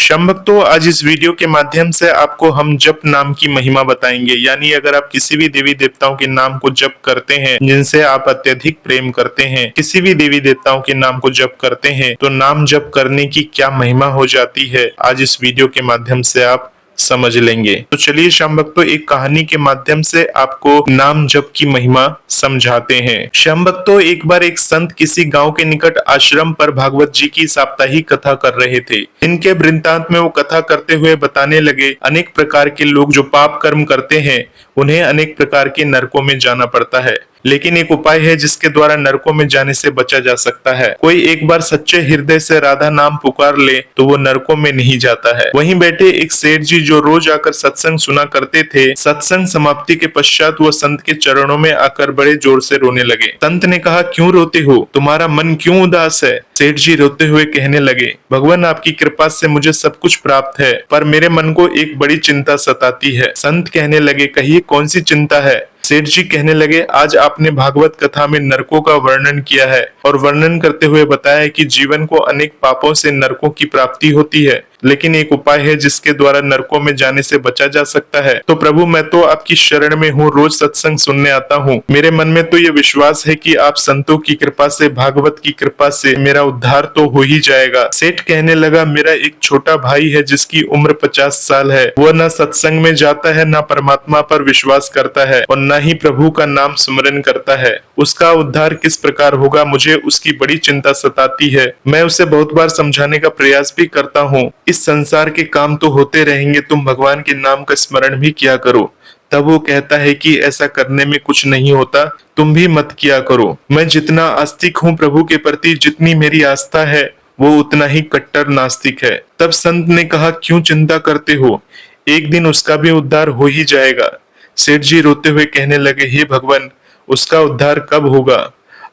श्याम भक्तों, आज इस वीडियो के माध्यम से आपको हम जप नाम की महिमा बताएंगे। यानी अगर आप किसी भी देवी देवताओं के नाम को जप करते हैं जिनसे आप अत्यधिक प्रेम करते हैं, किसी भी देवी देवताओं के नाम को जप करते हैं, तो नाम जप करने की क्या महिमा हो जाती है, आज इस वीडियो के माध्यम से आप समझ लेंगे। तो चलिए श्याम भक्तों, एक कहानी के माध्यम से आपको नाम जप की महिमा समझाते हैं। श्याम भक्तों, एक बार एक संत किसी गांव के निकट आश्रम पर भागवत जी की साप्ताहिक कथा कर रहे थे। इनके वृत्तांत में वो कथा करते हुए बताने लगे, अनेक प्रकार के लोग जो पाप कर्म करते हैं उन्हें अनेक प्रकार के नरकों में जाना पड़ता है, लेकिन एक उपाय है जिसके द्वारा नरकों में जाने से बचा जा सकता है। कोई एक बार सच्चे हृदय से राधा नाम पुकार ले तो वो नरकों में नहीं जाता है। वहीं बैठे एक सेठ जी जो रोज आकर सत्संग सुना करते थे, सत्संग समाप्ति के पश्चात वो संत के चरणों में आकर बड़े जोर से रोने लगे। संत ने कहा, क्यों रोते हो, तुम्हारा मन क्यों उदास है? सेठ जी रोते हुए कहने लगे, भगवान आपकी कृपा से मुझे सब कुछ प्राप्त है, पर मेरे मन को एक बड़ी चिंता सताती है। संत कहने लगे, कहिए कौन सी चिंता है? सेठ जी कहने लगे, आज आपने भागवत कथा में नरकों का वर्णन किया है और वर्णन करते हुए बताया है कि जीवन को अनेक पापों से नरकों की प्राप्ति होती है, लेकिन एक उपाय है जिसके द्वारा नरकों में जाने से बचा जा सकता है। तो प्रभु, मैं तो आपकी शरण में हूँ, रोज सत्संग सुनने आता हूँ। मेरे मन में तो ये विश्वास है कि आप संतों की कृपा से, भागवत की कृपा से मेरा उद्धार तो हो ही जाएगा। सेठ कहने लगा, मेरा एक छोटा भाई है जिसकी उम्र 50 साल है। वह न सत्संग में जाता है, न परमात्मा पर विश्वास करता है और न ही प्रभु का नाम स्मरण करता है। उसका उद्धार किस प्रकार होगा, मुझे उसकी बड़ी चिंता सताती है। मैं उसे बहुत बार समझाने का प्रयास भी करता हूँ, इस संसार के काम तो होते रहेंगे, तुम भगवान के नाम का स्मरण भी किया करो। तब वो कहता है कि ऐसा करने में कुछ नहीं होता, तुम भी मत किया करो। मैं जितना आस्तिक हूँ प्रभु के प्रति, जितनी मेरी आस्था है वो उतना ही कट्टर नास्तिक है। तब संत ने कहा, क्यों चिंता करते हो, एक दिन उसका भी उद्धार हो ही जाएगा। सेठ जी रोते हुए कहने लगे, हे भगवान, उसका उद्धार कब होगा?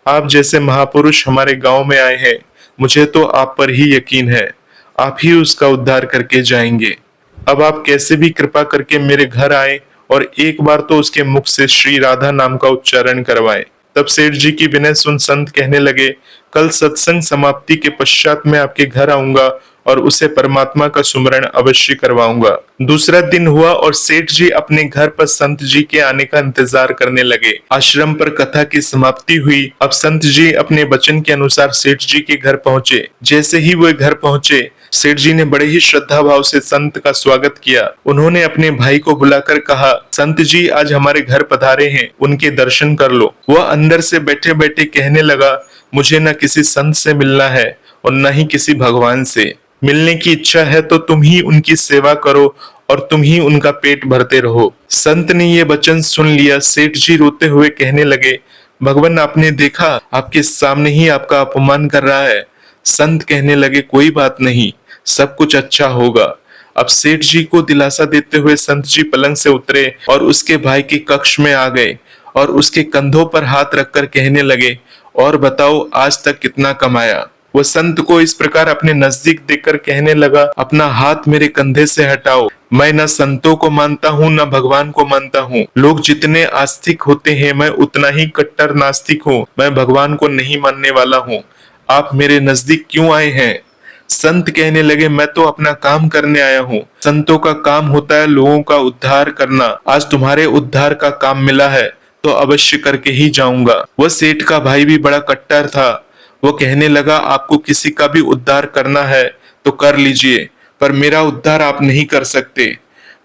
आप जैसे महापुरुष हमारे गांव में आए हैं, मुझे तो आप पर ही यकीन है, आप ही उसका उद्धार करके जाएंगे। अब आप कैसे भी कृपा करके मेरे घर आए और एक बार तो उसके मुख से श्री राधा नाम का उच्चारण करवाएं। तब सेठ जी की विनय सुन संत कहने लगे, कल सत्संग समाप्ति के पश्चात मैं आपके घर आऊंगा और उसे परमात्मा का सुमरण अवश्य करवाऊंगा। दूसरा दिन हुआ और सेठ जी अपने घर पर संत जी के आने का इंतजार करने लगे। आश्रम पर कथा की समाप्ति हुई। अब संत जी अपने वचन के अनुसार सेठ जी के घर पहुंचे। जैसे ही वो घर पहुंचे, सेठ जी ने बड़े ही श्रद्धा भाव से संत का स्वागत किया। उन्होंने अपने भाई को बुलाकर कहा, संत जी आज हमारे घर पधारे हैं, उनके दर्शन कर लो। वह अंदर से बैठे बैठे कहने लगा, मुझे न किसी संत से मिलना है और न ही किसी भगवान से। मिलने की इच्छा है तो तुम ही उनकी सेवा करो और तुम ही उनका पेट भरते रहो। संत ने ये वचन सुन लिया। सेठ जी रोते हुए कहने लगे, भगवान आपने देखा, आपके सामने ही आपका अपमान कर रहा है। संत कहने लगे, कोई बात नहीं, सब कुछ अच्छा होगा। अब सेठ जी को दिलासा देते हुए संत जी पलंग से उतरे और उसके भाई के कक्ष में आ गए और उसके कंधों पर हाथ रखकर कहने लगे, और बताओ आज तक कितना कमाया? वो संत को इस प्रकार अपने नजदीक देखकर कहने लगा, अपना हाथ मेरे कंधे से हटाओ। मैं न संतों को मानता हूँ न भगवान को मानता हूँ। लोग जितने आस्तिक होते हैं मैं उतना ही कट्टर नास्तिक हूँ। मैं भगवान को नहीं मानने वाला हूँ। आप मेरे नजदीक क्यों आए हैं? संत कहने लगे, मैं तो अपना काम करने आया हूँ। संतों का काम होता है लोगों का उद्धार करना। आज तुम्हारे उद्धार का काम मिला है तो अवश्य करके ही जाऊंगा। वह सेठ का भाई भी बड़ा कट्टर था। वो कहने लगा, आपको किसी का भी उद्धार करना है तो कर लीजिए, पर मेरा उद्धार आप नहीं कर सकते।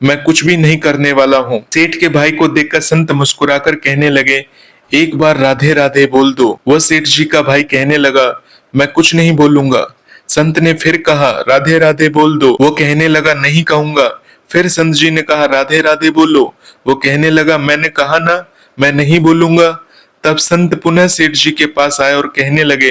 मैं कुछ भी नहीं करने वाला हूँ। सेठ के भाई को देखकर संत मुस्कुराकर कहने लगे, एक बार राधे राधे बोल दो। वह सेठ जी का भाई कहने लगा, मैं कुछ नहीं बोलूंगा। संत ने फिर कहा, राधे राधे बोल दो। वो कहने लगा, नहीं कहूंगा। फिर संत जी ने कहा, राधे राधे बोलो। वो कहने लगा, मैंने कहा ना, मैं नहीं बोलूंगा। तब संत पुनः सेठ जी के पास आए और कहने लगे,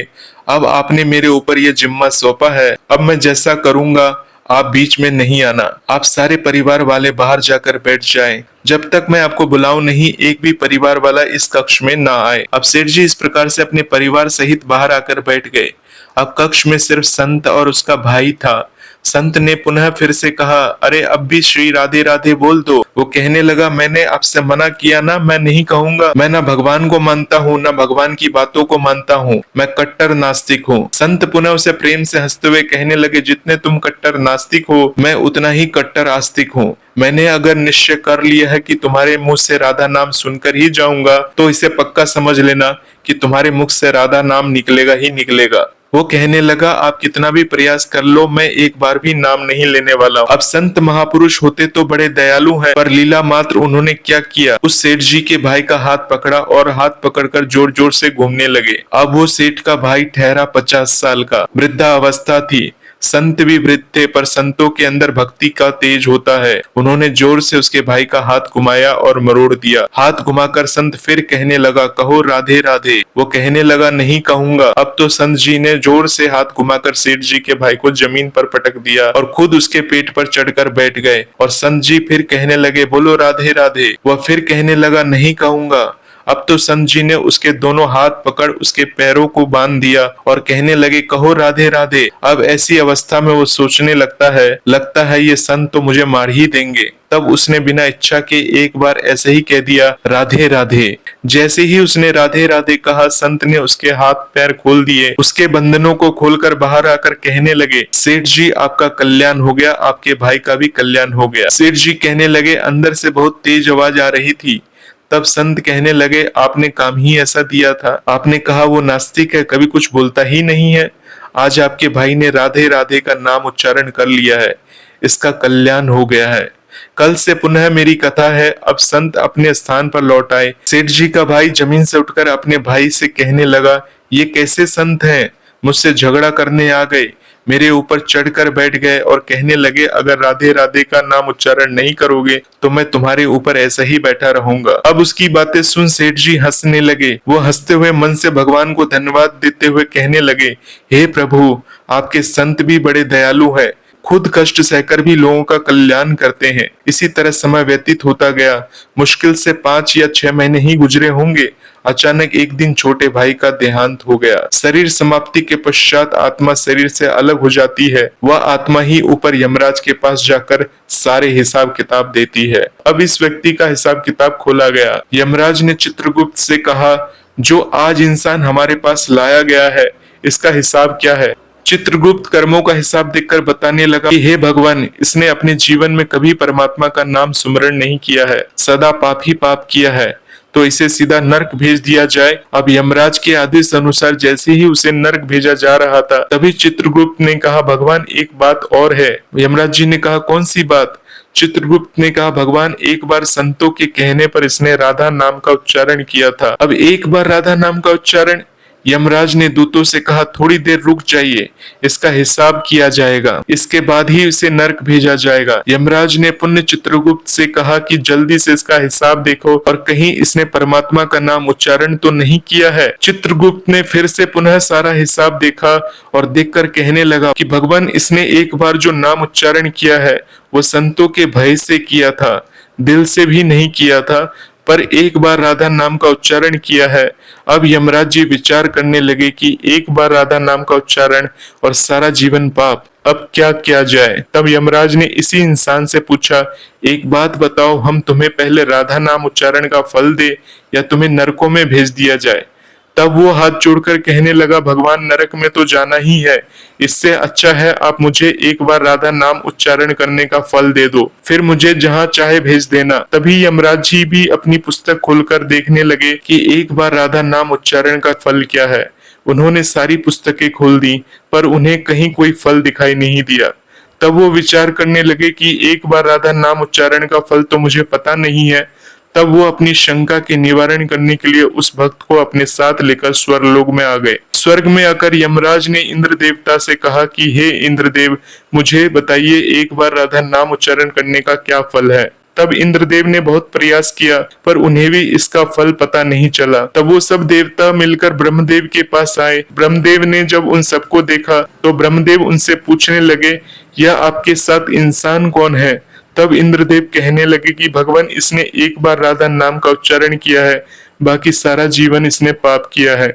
अब आपने मेरे ऊपर यह जिम्मा सौंपा है, अब मैं जैसा करूंगा आप बीच में नहीं आना। आप सारे परिवार वाले बाहर जाकर बैठ जाएं। जब तक मैं आपको बुलाऊं नहीं, एक भी परिवार वाला इस कक्ष में ना आए। अब सेठ जी इस प्रकार से अपने परिवार सहित बाहर आकर बैठ गए। अब कक्ष में सिर्फ संत और उसका भाई था। संत ने पुनः फिर से कहा, अरे अब भी श्री राधे राधे बोल दो। वो कहने लगा, मैंने आपसे मना किया ना, मैं नहीं कहूंगा। मैं ना भगवान को मानता हूँ, ना भगवान की बातों को मानता हूँ, मैं कट्टर नास्तिक हूँ। संत पुनः उसे प्रेम से हंसते हुए कहने लगे, जितने तुम कट्टर नास्तिक हो, मैं उतना ही कट्टर आस्तिक हूँ। मैंने अगर निश्चय कर लिया है कि तुम्हारे मुंह से राधा नाम सुनकर ही जाऊंगा, तो इसे पक्का समझ लेना कि तुम्हारे मुख से राधा नाम निकलेगा ही निकलेगा। वो कहने लगा, आप कितना भी प्रयास कर लो, मैं एक बार भी नाम नहीं लेने वाला। अब संत महापुरुष होते तो बड़े दयालु हैं, पर लीला मात्र उन्होंने क्या किया, उस सेठ जी के भाई का हाथ पकड़ा और हाथ पकड़कर जोर जोर से घूमने लगे। अब वो सेठ का भाई ठहरा 50 साल का, वृद्धावस्था थी। संत भी वृद्ध थे, पर संतों के अंदर भक्ति का तेज होता है। उन्होंने जोर से उसके भाई का हाथ घुमाया और मरोड़ दिया। हाथ घुमाकर संत फिर कहने लगा, कहो राधे राधे। वो कहने लगा, नहीं कहूंगा। अब तो संत जी ने जोर से हाथ घुमाकर सेठ जी के भाई को जमीन पर पटक दिया और खुद उसके पेट पर चढ़कर बैठ गए। और संत जी फिर कहने लगे, बोलो राधे राधे। वह फिर कहने लगा, नहीं कहूंगा। अब तो संत जी ने उसके दोनों हाथ पकड़ उसके पैरों को बांध दिया और कहने लगे, कहो राधे राधे। अब ऐसी अवस्था में वो सोचने लगता है ये संत तो मुझे मार ही देंगे। तब उसने बिना इच्छा के एक बार ऐसे ही कह दिया, राधे राधे। जैसे ही उसने राधे राधे कहा, संत ने उसके हाथ पैर खोल दिए, उसके बंधनों को खोलकर बाहर आकर कहने लगे, सेठ जी आपका कल्याण हो गया, आपके भाई का भी कल्याण हो गया। सेठ जी कहने लगे, अंदर से बहुत तेज आवाज आ रही थी। तब संत कहने लगे, आपने काम ही ऐसा दिया था। आपने कहा वो नास्तिक है, कभी कुछ बोलता ही नहीं है। आज आपके भाई ने राधे राधे का नाम उच्चारण कर लिया है, इसका कल्याण हो गया है। कल से पुनः मेरी कथा है। अब संत अपने स्थान पर लौट आए। सेठ जी का भाई जमीन से उठकर अपने भाई से कहने लगा, ये कैसे संत हैं, मुझसे झगड़ा करने आ गए, मेरे ऊपर चढ़कर बैठ गए और कहने लगे, अगर राधे राधे का नाम उच्चारण नहीं करोगे तो मैं तुम्हारे ऊपर ऐसा ही बैठा रहूंगा। अब उसकी बातें सुन सेठ जी हंसने लगे। वो हंसते हुए मन से भगवान को धन्यवाद देते हुए कहने लगे, हे प्रभु, आपके संत भी बड़े दयालु हैं, खुद कष्ट सहकर भी लोगों का कल्याण करते हैं। इसी तरह समय व्यतीत होता गया। मुश्किल से 5 या 6 महीने ही गुजरे होंगे। अचानक एक दिन छोटे भाई का देहांत हो गया। शरीर समाप्ति के पश्चात आत्मा शरीर से अलग हो जाती है। वह आत्मा ही ऊपर यमराज के पास जाकर सारे हिसाब किताब देती है। अब इस व्यक्ति का हिसाब किताब खोला गया। यमराज ने चित्रगुप्त से कहा, जो आज इंसान हमारे पास लाया गया है, इसका हिसाब क्या है। चित्रगुप्त कर्मों का हिसाब देखकर बताने लगा कि हे भगवान, इसने अपने जीवन में कभी परमात्मा का नाम सुमरण नहीं किया है, सदा पाप ही पाप किया है, तो इसे सीधा नरक भेज दिया जाए। अब यमराज के आदेश अनुसार जैसे ही उसे नरक भेजा जा रहा था, तभी चित्रगुप्त ने कहा, भगवान एक बात और है। यमराज जी ने कहा, कौन सी बात। चित्रगुप्त ने कहा, भगवान एक बार संतों के कहने पर इसने राधा नाम का उच्चारण किया था। अब एक बार राधा नाम का उच्चारण। यमराज ने दूतों से कहा, थोड़ी देर रुक जाइए, इसका हिसाब किया जाएगा, इसके बाद ही इसे नरक भेजा जाएगा। यमराज ने पुण्य चित्रगुप्त से कहा कि जल्दी से इसका हिसाब देखो और कहीं इसने परमात्मा का नाम उच्चारण तो नहीं किया है। चित्रगुप्त ने फिर से पुनः सारा हिसाब देखा और देखकर कहने लगा कि भगवान, इसने एक बार जो नाम उच्चारण किया है वो संतों के भय से किया था, दिल से भी नहीं किया था, पर एक बार राधा नाम का उच्चारण किया है। अब यमराज जी विचार करने लगे कि एक बार राधा नाम का उच्चारण और सारा जीवन पाप, अब क्या किया जाए। तब यमराज ने इसी इंसान से पूछा, एक बात बताओ, हम तुम्हें पहले राधा नाम उच्चारण का फल दे या तुम्हें नरकों में भेज दिया जाए। तब वो हाथ जोड़कर कहने लगा, भगवान, नरक में तो जाना ही है, इससे अच्छा है आप मुझे एक बार राधा नाम उच्चारण करने का फल दे दो, फिर मुझे जहाँ चाहे भेज देना। तभी यमराज जी भी अपनी पुस्तक खोलकर देखने लगे कि एक बार राधा नाम उच्चारण का फल क्या है। उन्होंने सारी पुस्तकें खोल दी, पर उन्हें कहीं कोई फल दिखाई नहीं दिया। तब वो विचार करने लगे कि एक बार राधा नाम उच्चारण का फल तो मुझे पता नहीं है। तब वो अपनी शंका के निवारण करने के लिए उस भक्त को अपने साथ लेकर स्वर्गलोक में आ गए। स्वर्ग में आकर यमराज ने इंद्र देवता से कहा कि हे इंद्रदेव, मुझे बताइए एक बार राधा नाम उच्चारण करने का क्या फल है। तब इंद्रदेव ने बहुत प्रयास किया, पर उन्हें भी इसका फल पता नहीं चला। तब वो सब देवता मिलकर ब्रह्मदेव के पास आए। ब्रह्मदेव ने जब उन सबको देखा तो ब्रह्मदेव उनसे पूछने लगे, यह आपके साथ इंसान कौन है। तब इंद्रदेव कहने लगे कि भगवान, इसने एक बार राधा नाम का उच्चारण किया है, बाकी सारा जीवन इसने पाप किया है,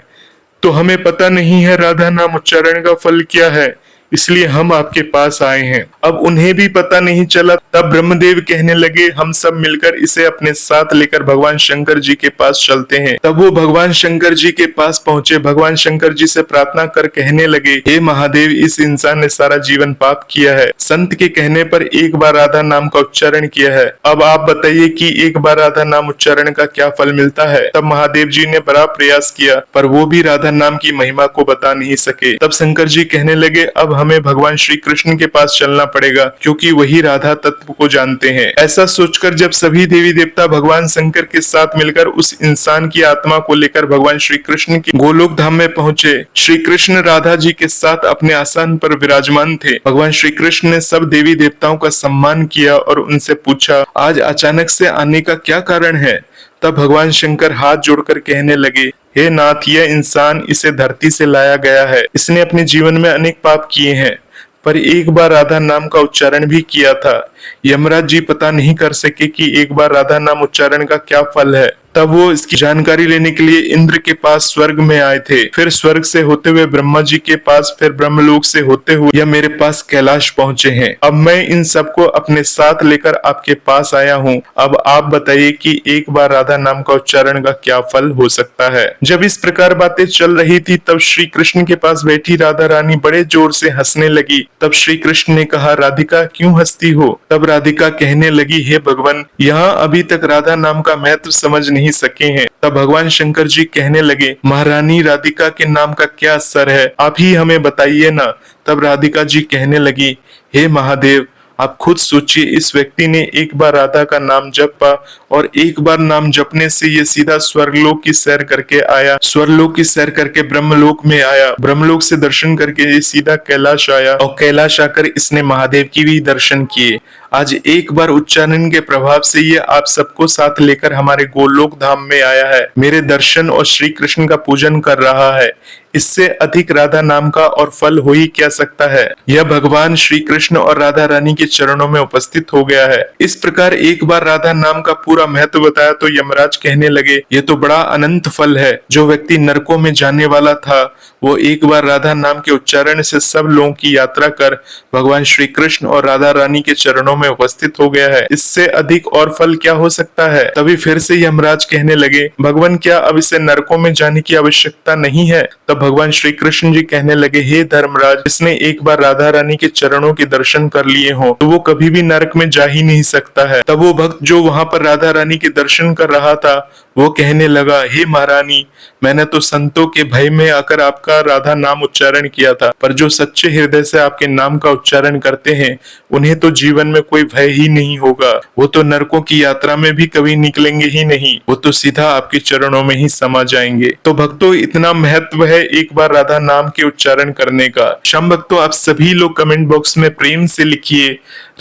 तो हमें पता नहीं है राधा नाम उच्चारण का फल क्या है। इसलिए हम आपके पास आए हैं। अब उन्हें भी पता नहीं चला। तब ब्रह्मदेव कहने लगे, हम सब मिलकर इसे अपने साथ लेकर भगवान शंकर जी के पास चलते हैं। तब वो भगवान शंकर जी के पास पहुंचे। भगवान शंकर जी से प्रार्थना कर कहने लगे, हे महादेव, इस इंसान ने सारा जीवन पाप किया है, संत के कहने पर एक बार राधा नाम का उच्चारण किया है। अब आप बताइए कि एक बार राधा नाम उच्चारण का क्या फल मिलता है। तब महादेव जी ने बड़ा प्रयास किया, पर वो भी राधा नाम की महिमा को बता नहीं सके। तब शंकर जी कहने लगे, अब हमें भगवान श्री कृष्ण के पास चलना पड़ेगा, क्योंकि वही राधा तत्व को जानते हैं। ऐसा सोचकर जब सभी देवी देवता भगवान शंकर के साथ मिलकर उस इंसान की आत्मा को लेकर भगवान श्री कृष्ण के गोलोक धाम में पहुंचे। श्री कृष्ण राधा जी के साथ अपने आसन पर विराजमान थे। भगवान श्री कृष्ण ने सब देवी देवताओं का सम्मान किया और उनसे पूछा, आज अचानक से आने का क्या कारण है। तब भगवान शंकर हाथ जोड़कर कहने लगे, हे नाथ, यह इंसान इसे धरती से लाया गया है। इसने अपने जीवन में अनेक पाप किए हैं, पर एक बार राधा नाम का उच्चारण भी किया था। यमराज जी पता नहीं कर सके कि एक बार राधा नाम उच्चारण का क्या फल है। तब वो इसकी जानकारी लेने के लिए इंद्र के पास स्वर्ग में आए थे, फिर स्वर्ग से होते हुए ब्रह्मा जी के पास, फिर ब्रह्मलोक से होते हुए यह मेरे पास कैलाश पहुंचे हैं। अब मैं इन सबको अपने साथ लेकर आपके पास आया हूँ। अब आप बताइए कि एक बार राधा नाम का उच्चारण का क्या फल हो सकता है। जब इस प्रकार बातें चल रही थी, तब श्री कृष्ण के पास बैठी राधा रानी बड़े जोर से हंसने लगी। तब श्री कृष्ण ने कहा, राधिका क्यों हंसती हो। तब राधिका कहने लगी, हे भगवान, यहाँ अभी तक राधा नाम का महत्व समझ नहीं सके हैं। तब भगवान शंकर जी कहने लगे, महारानी, राधिका के नाम का क्या असर है, आप ही हमें बताइए ना। तब राधिका जी कहने लगी, हे महादेव, आप खुद सोचिए, इस व्यक्ति ने एक बार राधा का नाम जपा और एक बार नाम जपने से ये सीधा स्वर्गलोक की सैर करके आया, स्वर्गलोक की सैर करके ब्रह्मलोक में आया, ब्रह्मलोक से दर्शन करके ये सीधा कैलाश आया और कैलाश आकर इसने महादेव की भी दर्शन किए। आज एक बार उच्चारण के प्रभाव से ये आप सबको साथ लेकर हमारे गोलोक धाम में आया है, मेरे दर्शन और श्री कृष्ण का पूजन कर रहा है। इससे अधिक राधा नाम का और फल हो ही क्या सकता है। यह भगवान श्री कृष्ण और राधा रानी के चरणों में उपस्थित हो गया है। इस प्रकार एक बार राधा नाम का पूरा महत्व बताया तो यमराज कहने लगे, ये तो बड़ा अनंत फल है। जो व्यक्ति नरकों में जाने वाला था, वो एक बार राधा नाम के उच्चारण से सब लोगों की यात्रा कर भगवान श्री कृष्ण और राधा रानी के चरणों में उपस्थित हो गया है। इससे अधिक और फल क्या हो सकता है। तभी फिर से यमराज कहने लगे, भगवान, क्या अब इसे नरकों में जाने की आवश्यकता नहीं है। तब भगवान श्री कृष्ण जी कहने लगे, हे धर्मराज, जिसने एक बार राधा रानी के चरणों के दर्शन कर लिए हो तो वो कभी भी नरक में जा ही नहीं सकता है। तब वो भक्त जो वहां पर राधा रानी के दर्शन कर रहा था, वो कहने लगा, हे महारानी, मैंने तो संतों के भय में आकर आपका राधा नाम उच्चारण किया था, पर जो सच्चे हृदय से आपके नाम का उच्चारण करते हैं, उन्हें तो जीवन में कोई भय ही नहीं होगा। वो तो नरकों की यात्रा में भी कभी निकलेंगे ही नहीं, वो तो सीधा आपके चरणों में ही समा जाएंगे। तो भक्तों, इतना महत्व है एक बार राधा नाम के उच्चारण करने का। श्याम भक्तों, आप सभी लोग कमेंट बॉक्स में प्रेम से लिखिए,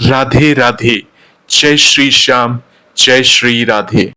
राधे राधे, जय श्री श्याम, जय श्री राधे।